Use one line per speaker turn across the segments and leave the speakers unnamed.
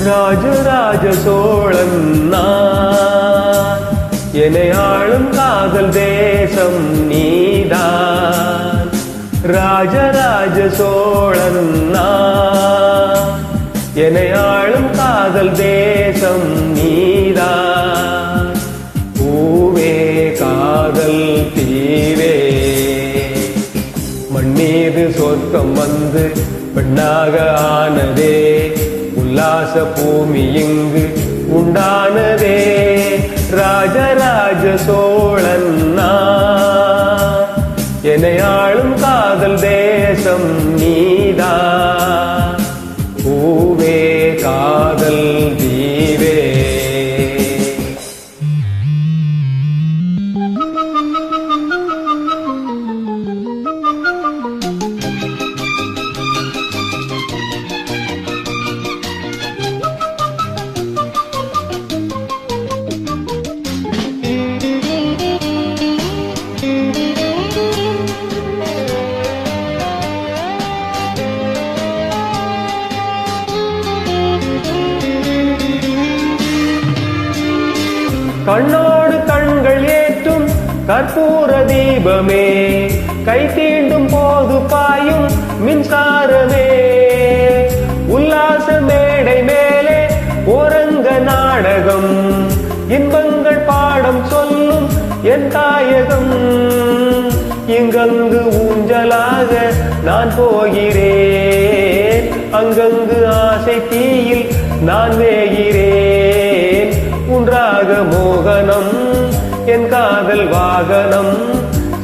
ராஜராஜ சோழன் நான், என்னை ஆளும் காதல் தேசம் நீதான். ராஜராஜ சோழன் நான், என்னை ஆளும் காதல் தேசம் நீதான். பூவே காதல் தீவே, மண்ணீது சொர்க்கம் வந்து பெண்ணாக ஆனதே, உல்லாச பூமி இங்கு உண்டானதே. ராஜராஜ சோழன் நான், என்னை ஆளும் காதல் தேசம் நீதான். பூவே காதல் தீவே. கண்ணோடு கண்கள் ஏற்றும் கற்பூர தீபமே, கை தீண்டும் போது பாயும் மின்சாரமே. உல்லாச மேடை மேலே ஓரங்க நாடகம், இன்பங்கள் பாடம் சொல்லும் என் தாயகம். இங்கங்கு ஊஞ்சலாக நான் போகிறேன், அங்கங்கு ஆசை தீயில் நான் வேகிறேன். உன்றாக மோகனம் என் காதல் வாகனம்,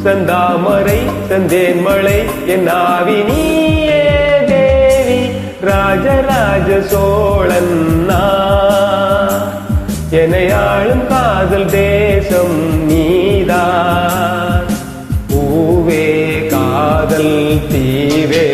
செந்தாமரை செந்தேன் மழை என் ஆவி நீயே தேவி. ராஜராஜ சோழன் நான், என்னை ஆளும் காதல் தேசம் நீதான். பூவே காதல் தீவே.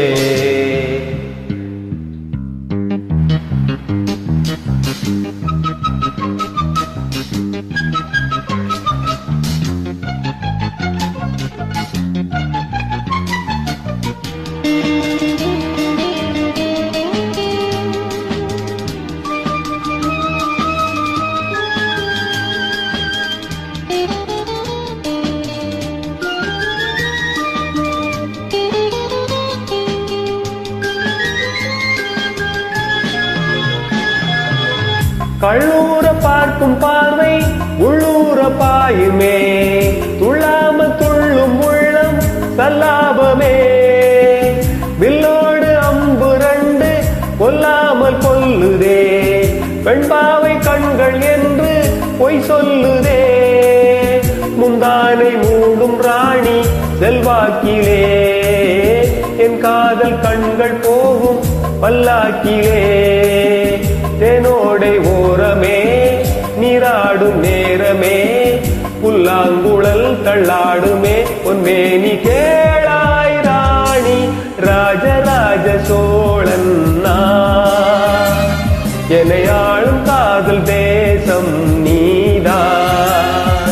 கள்ளூர பார்க்கும் பார்வை உள்ளூர பாயுமே, துள்ளாம துள்ளும் உள்ளம் சல்லாபமே. வில்லோடு அம்பு ரெண்டு கொல்லாமல் கொல்லுதே, பெண்பாவை கண்கள் என்று பொய் சொல்லுதே. முந்தானை மூடும் ராணி செல்வாக்கிலே, என் காதல் கண்கள் போகும் பல்லாக்கிலே. தேனோடை ஓரமே நீராடும் நேரமே, புல்லாங்குழல் தள்ளாடுமே பொன்மேனி கேளாய் ராணி. ராஜராஜ சோழன் நான், என்னை ஆளும் காதல் தேசம் நீதான்.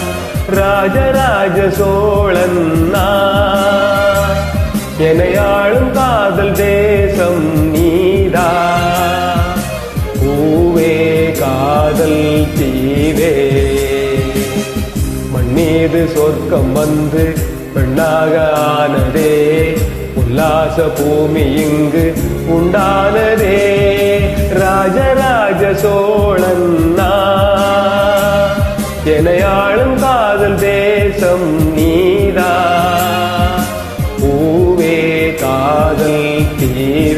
ராஜராஜ சோழன் நான், என்னை ஆளும் காதல் தேசம் நீதான். பூவே காதல் தீவே, மண்ணீது சொர்க்கம் வந்து பெண்ணாக ஆனதே, உல்லாச பூமி இங்கு உண்டானதே. ராஜராஜ சோழன் நான், என்னை ஆளும் காதல் தேசம் நீதான். பூவே காதல் தீவே.